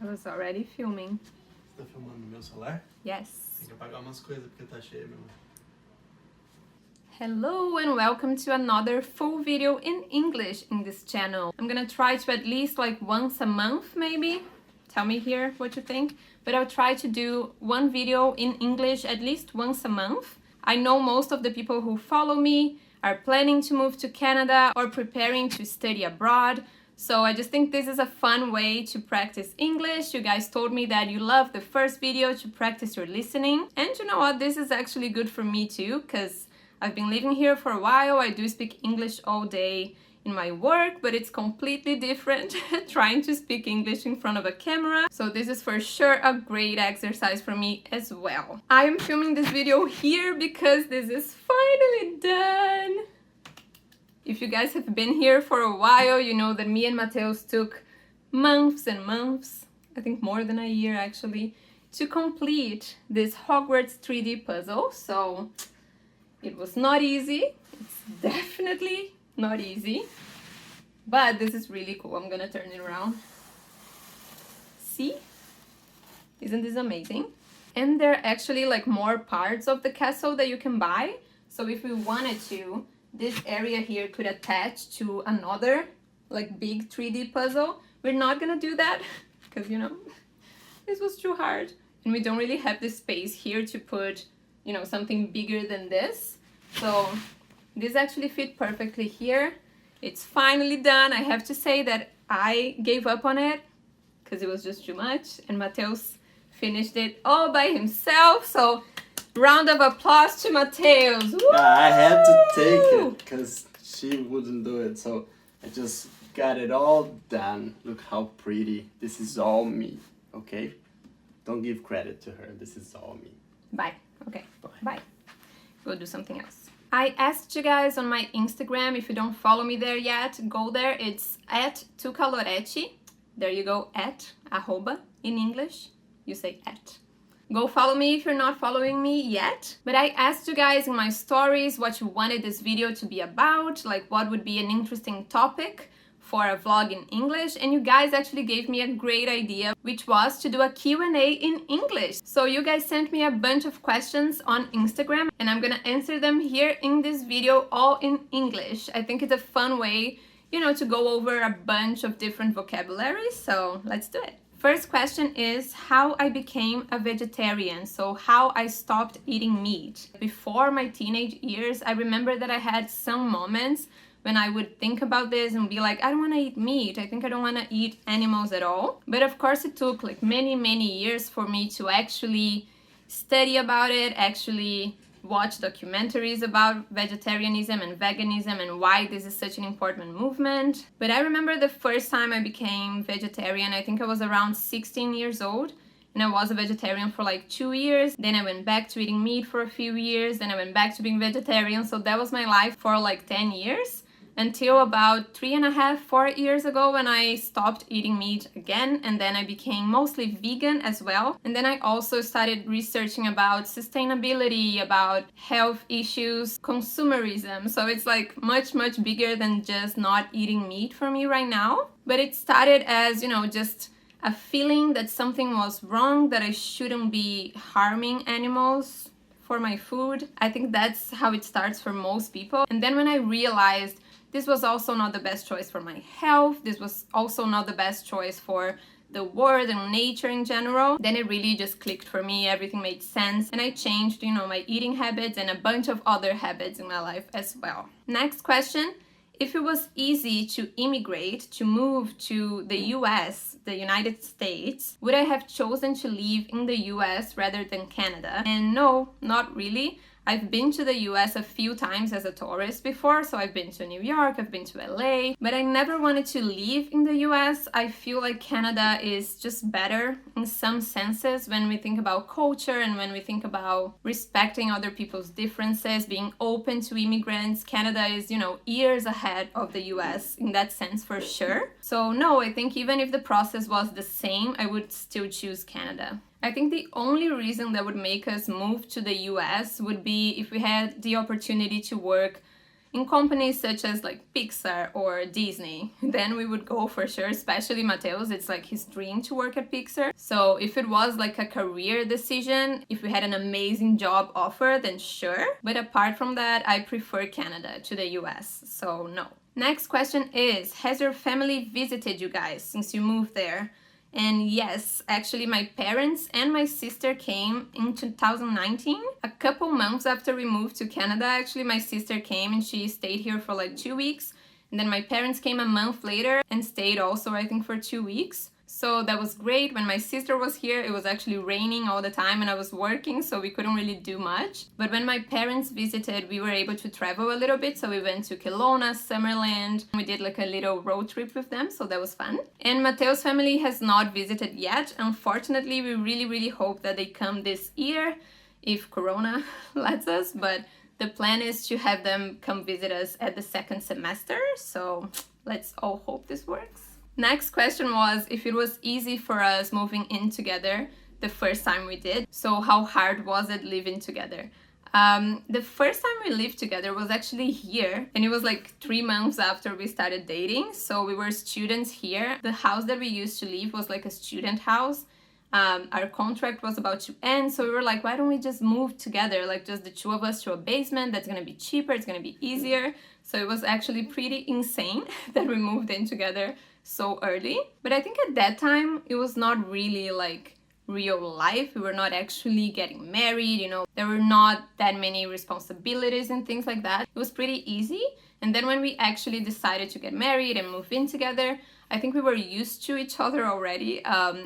I was already filming. Você tá filmando no meu celular? Yes. Tem que apagar umas coisas porque tá cheio, meu amor. Hello and welcome to another full video in English in this channel. I'm gonna try to at least like once a month maybe. Tell me here what you think. But I'll try to do one video in English at least once a month. I know most of the people who follow me are planning to move to Canada or preparing to study abroad. So I just think this is a fun way to practice English. You guys told me that you loved the first video to practice your listening. And you know what? This is actually good for me too, because I've been living here for a while. I do speak English all day in my work, but it's completely different trying to speak English in front of a camera. So this is for sure a great exercise for me as well. I am filming this video here because this is finally done. If you guys have been here for a while, you know that me and Matheus took months and months, I think more than a year actually, to complete this Hogwarts 3D puzzle. So it was not easy. It's definitely not easy, but this is really cool. I'm gonna turn it around. See? Isn't this amazing? And there are actually like more parts of the castle that you can buy. So if we wanted to, this area here could attach to another like big 3D puzzle. We're not gonna do that because, you know, this was too hard. And we don't really have the space here to put, you know, something bigger than this. So this actually fit perfectly here. It's finally done. I have to say that I gave up on it because it was just too much. And Matheus finished it all by himself. So round of applause to Matheus. I had to take it because she wouldn't do it. So I just got it all done. Look how pretty. This is all me, okay? Don't give credit to her. This is all me. Bye. Okay. Bye. Bye. We'll do something else. I asked you guys on my Instagram, if you don't follow me there yet, go there. It's at tucalorete. There you go, at, arroba, in English. You say at. Go follow me if you're not following me yet. But I asked you guys in my stories what you wanted this video to be about, like what would be an interesting topic for a vlog in English, and you guys actually gave me a great idea, which was to do a Q&A in English. So you guys sent me a bunch of questions on Instagram, and I'm gonna answer them here in this video all in English. I think it's a fun way, you know, to go over a bunch of different vocabularies, so let's do it. First question is how I became a vegetarian, so how I stopped eating meat. Before my teenage years, I remember that I had some moments when I would think about this and be like, I don't want to eat meat. I think I don't want to eat animals at all. But of course it took like many years for me to actually study about it, actually watch documentaries about vegetarianism and veganism and why this is such an important movement. But I remember the first time I became vegetarian, I think I was around 16 years old. And I was a vegetarian for like 2 years. Then I went back to eating meat for a few years. Then I went back to being vegetarian. So that was my life for like 10 years. Until about 3.5, 4 years ago when I stopped eating meat again, and then I became mostly vegan as well. And then I also started researching about sustainability, about health issues, consumerism. So it's like much bigger than just not eating meat for me right now. But it started as, you know, just a feeling that something was wrong, that I shouldn't be harming animals for my food. I think that's how it starts for most people. And then when I realized this was also not the best choice for my health, this was also not the best choice for the world and nature in general, then it really just clicked for me. Everything made sense and I changed, you know, my eating habits and a bunch of other habits in my life as well. Next question. If it was easy to immigrate, to move to the US, the United States, would I have chosen to live in the US rather than Canada? And no, not really. I've been to the US a few times as a tourist before, so I've been to New York, I've been to LA, but I never wanted to live in the US. I feel like Canada is just better in some senses when we think about culture and when we think about respecting other people's differences, being open to immigrants. Canada is, you know, years ahead of the US in that sense for sure. So no, I think even if the process was the same, I would still choose Canada. I think the only reason that would make us move to the US would be if we had the opportunity to work in companies such as like Pixar or Disney, then we would go for sure, especially Matheus. It's like his dream to work at Pixar. So if it was like a career decision, if we had an amazing job offer, then sure. But apart from that, I prefer Canada to the US, so no. Next question is, has your family visited you guys since you moved there? And yes, actually my parents and my sister came in 2019, a couple months after we moved to Canada. Actually, my sister came and she stayed here for like 2 weeks. And then my parents came a month later and stayed also, I think, for 2 weeks. So that was great. When my sister was here, it was actually raining all the time and I was working, so we couldn't really do much. But when my parents visited, we were able to travel a little bit. So we went to Kelowna, Summerland. We did like a little road trip with them, so that was fun. And Matheus' family has not visited yet. Unfortunately, we really hope that they come this year, if Corona lets us. But the plan is to have them come visit us at the second semester. So let's all hope this works. Next question was if it was easy for us moving in together the first time we did. So how hard was it living together? The first time we lived together was actually here, and it was like 3 months after we started dating. So we were students here. The house that we used to live was like a student house. Our contract was about to end, so we were like, why don't we just move together, like just the two of us to a basement? That's gonna be cheaper, it's gonna be easier. So it was actually pretty insane that we moved in together so early. But I think at that time it was not really like real life. We were not actually getting married, you know, there were not that many responsibilities and things like that. It was pretty easy. And then when we actually decided to get married and move in together, I think we were used to each other already.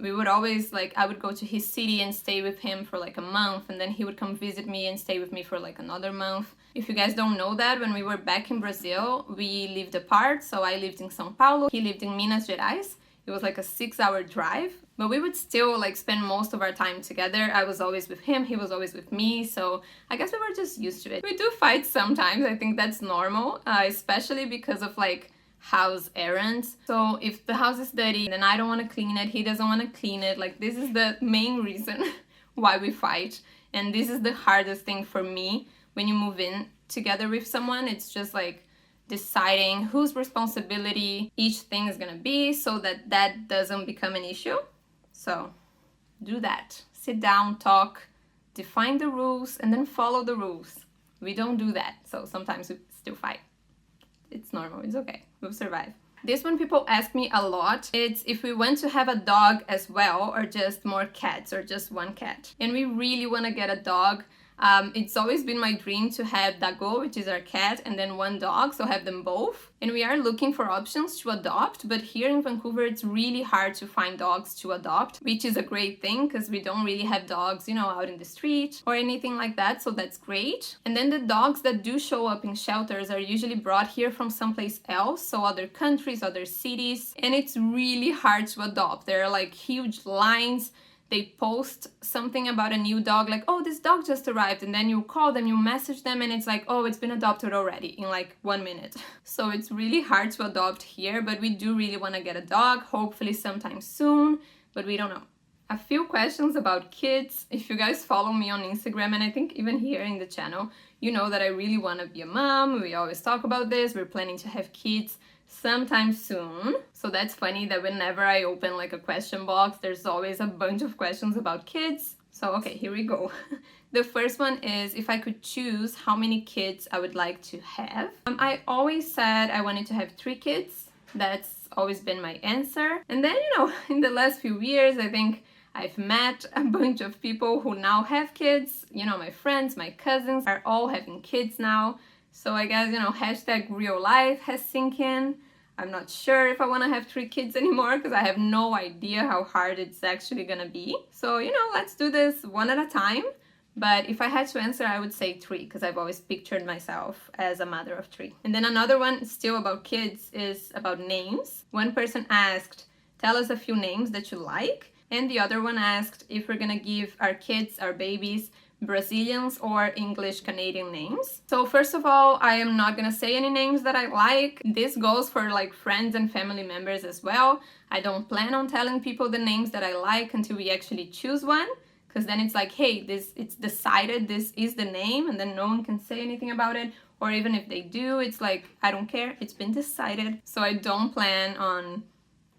We would always, like, I would go to his city and stay with him for like a month, and then he would come visit me and stay with me for like another month. If you guys don't know that, when we were back in Brazil, we lived apart. So I lived in São Paulo, he lived in Minas Gerais. It was like a 6-hour drive, but we would still like spend most of our time together. I was always with him, he was always with me. So I guess we were just used to it. We do fight sometimes. I think that's normal, especially because of like house errands. So if the house is dirty, then I don't want to clean it, he doesn't want to clean it. Like, this is the main reason why we fight. And this is the hardest thing for me when you move in together with someone. It's just like deciding whose responsibility each thing is gonna be so that that doesn't become an issue. So do that. Sit down, talk, define the rules, and then follow the rules. We don't do that, so sometimes we still fight. It's normal, it's okay, we'll survive. This one people ask me a lot. It's if we want to have a dog as well, or just more cats, or just one cat. And we really want to get a dog. It's always been my dream to have Dago, which is our cat, and then one dog, so have them both. And we are looking for options to adopt, but here in Vancouver it's really hard to find dogs to adopt, which is a great thing because we don't really have dogs, you know, out in the street or anything like that, so that's great. And then the dogs that do show up in shelters are usually brought here from someplace else, so other countries, other cities, and it's really hard to adopt. There are like huge lines. They post something about a new dog, like, oh, this dog just arrived, and then you call them, you message them, and it's like, oh, it's been adopted already in like 1 minute. So it's really hard to adopt here, but we do really want to get a dog, hopefully sometime soon, but we don't know. A few questions about kids. If you guys follow me on Instagram, and I think even here in the channel, you know that I really want to be a mom. We always talk about this. We're planning to have kids sometime soon. So that's funny that whenever I open like a question box, there's always a bunch of questions about kids. So okay, here we go. The first one is if I could choose how many kids I would like to have. I always said I wanted to have 3 kids. That's always been my answer. And then, you know, in the last few years, I think I've met a bunch of people who now have kids. You know, my friends, my cousins are all having kids now. So I guess, you know, hashtag real life has sink in. I'm not sure if I want to have 3 kids anymore because I have no idea how hard it's actually gonna be. So, you know, let's do this one at a time. But if I had to answer, I would say 3 because I've always pictured myself as a mother of 3. And then another one still about kids is about names. One person asked, tell us a few names that you like. And the other one asked if we're gonna give our kids, our babies, Brazilians or English Canadian names. So first of all, I am not gonna say any names that I like. This goes for like friends and family members as well. I don't plan on telling people the names that I like until we actually choose one, because then it's like, hey, it's decided, this is the name, and then no one can say anything about it. or even if they do, it's like, I don't care, it's been decided. So I don't plan on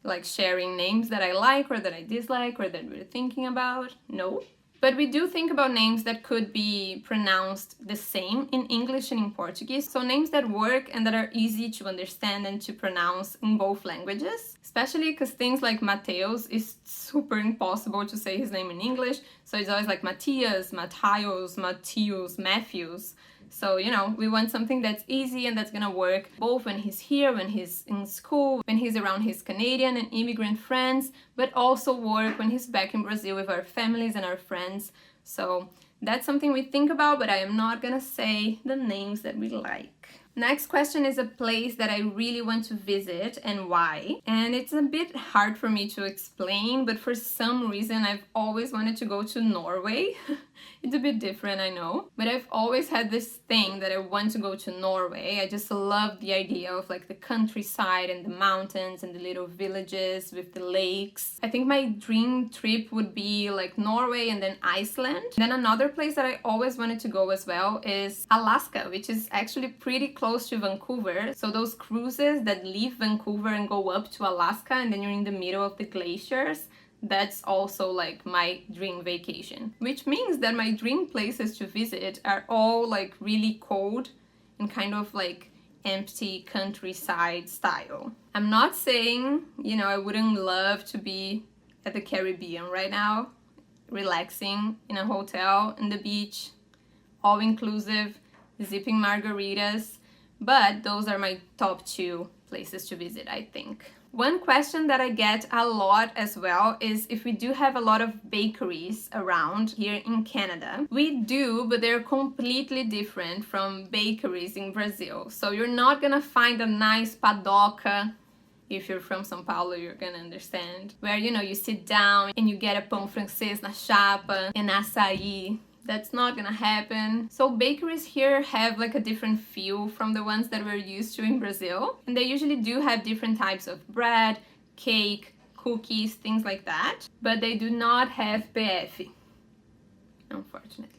like sharing names that I like or that I dislike or that we're thinking about. No. But we do think about names that could be pronounced the same in English and in Portuguese. So names that work and that are easy to understand and to pronounce in both languages. Especially because things like Matheus is super impossible to say his name in English. So it's always like Matthias, Matthios, Matthews, Matthews. So, you know, we want something that's easy and that's gonna work both when he's here, when he's in school, when he's around his Canadian and immigrant friends, but also work when he's back in Brazil with our families and our friends. So that's something we think about, but I am not gonna say the names that we like. Next question is a place that I really want to visit and why. And it's a bit hard for me to explain, but for some reason I've always wanted to go to Norway. It's a bit different, I know, but I've always had this thing that I want to go to Norway. I just love the idea of like the countryside and the mountains and the little villages with the lakes. I think my dream trip would be like Norway and then Iceland. Then another place that I always wanted to go as well is Alaska, which is actually pretty close to Vancouver. So those cruises that leave Vancouver and go up to Alaska and then you're in the middle of the glaciers, that's also like my dream vacation, which means that my dream places to visit are all like really cold and kind of like empty countryside style. I'm not saying, you know, I wouldn't love to be at the Caribbean right now, relaxing in a hotel on the beach, all inclusive, sipping margaritas, but those are my top 2 places to visit, I think. One question that I get a lot as well is if we do have a lot of bakeries around here in Canada. We do, but they're completely different from bakeries in Brazil. So you're not gonna find a nice padoca. If you're from São Paulo, you're gonna understand. Where, you know, you sit down and you get a pão francês na chapa and açaí. That's not gonna happen. So bakeries here have like a different feel from the ones that we're used to in Brazil. And they usually do have different types of bread, cake, cookies, things like that. But they do not have PF, unfortunately.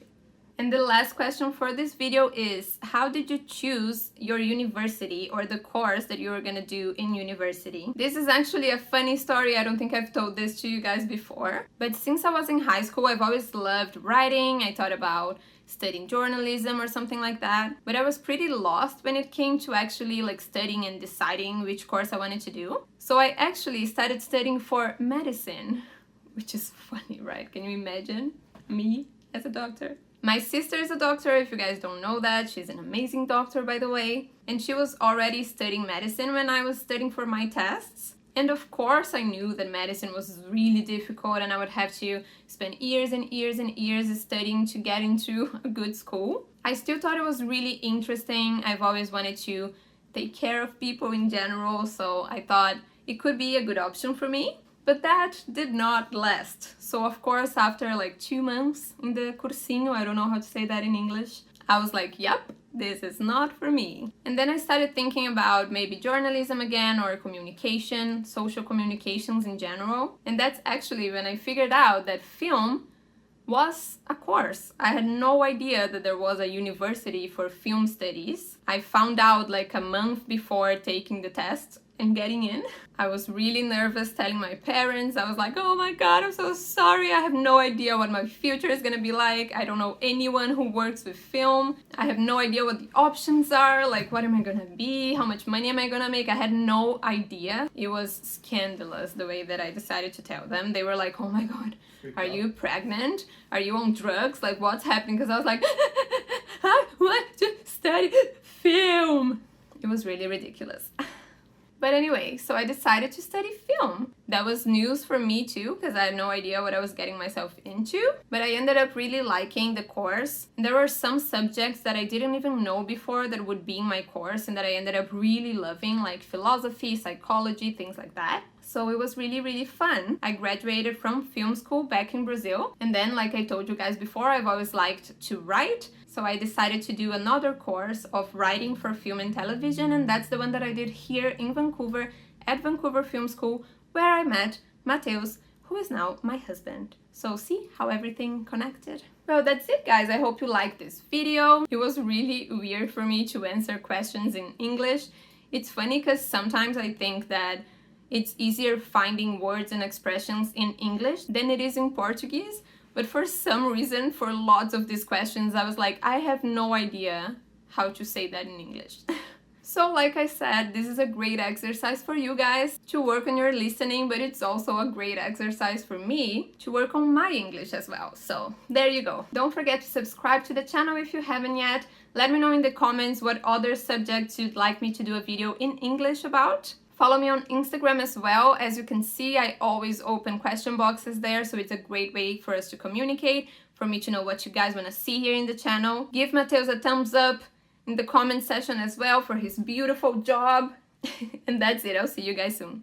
And the last question for this video is, how did you choose your university or the course that you were gonna do in university? This is actually a funny story. I don't think I've told this to you guys before. But since I was in high school, I've always loved writing. I thought about studying journalism or something like that. But I was pretty lost when it came to actually like studying and deciding which course I wanted to do. So I actually started studying for medicine, which is funny, right? Can you imagine me as a doctor? My sister is a doctor, if you guys don't know that. She's an amazing doctor, by the way. And she was already studying medicine when I was studying for my tests. And of course, I knew that medicine was really difficult and I would have to spend years and years and years studying to get into a good school. I still thought it was really interesting. I've always wanted to take care of people in general, so I thought it could be a good option for me. But that did not last. So of course, after like 2 months in the cursinho, I don't know how to say that in English, I was like, yep, this is not for me. And then I started thinking about maybe journalism again or communication, social communications in general. And that's actually when I figured out that film was a course. I had no idea that there was a university for film studies. I found out like a month before taking the test and getting in. I was really nervous telling my parents. I was like, oh my god, I'm so sorry. I have no idea what my future is gonna be like. I don't know anyone who works with film. I have no idea what the options are. Like, what am I gonna be? How much money am I gonna make? I had no idea. It was scandalous the way that I decided to tell them. They were like, oh my god, are you pregnant? Are you on drugs? Like, what's happening? Because I was like, I want to study film. It was really ridiculous. But anyway, so I decided to study film. That was news for me too, because I had no idea what I was getting myself into. But I ended up really liking the course. There were some subjects that I didn't even know before that would be in my course and that I ended up really loving, like philosophy, psychology, things like that. So it was really, really fun. I graduated from film school back in Brazil. And then, like I told you guys before, I've always liked to write. So I decided to do another course of writing for film and television. And that's the one that I did here in Vancouver at Vancouver Film School, where I met Matheus, who is now my husband. So see how everything connected? Well, that's it, guys. I hope you liked this video. It was really weird for me to answer questions in English. It's funny because sometimes I think that it's easier finding words and expressions in English than it is in Portuguese. But for some reason, for lots of these questions, I was like, I have no idea how to say that in English. So like I said, this is a great exercise for you guys to work on your listening, but it's also a great exercise for me to work on my English as well. So there you go. Don't forget to subscribe to the channel if you haven't yet. Let me know in the comments what other subjects you'd like me to do a video in English about. Follow me on Instagram as well. As you can see, I always open question boxes there, so it's a great way for us to communicate, for me to know what you guys want to see here in the channel. Give Matheus a thumbs up in the comment section as well for his beautiful job. And that's it. I'll see you guys soon.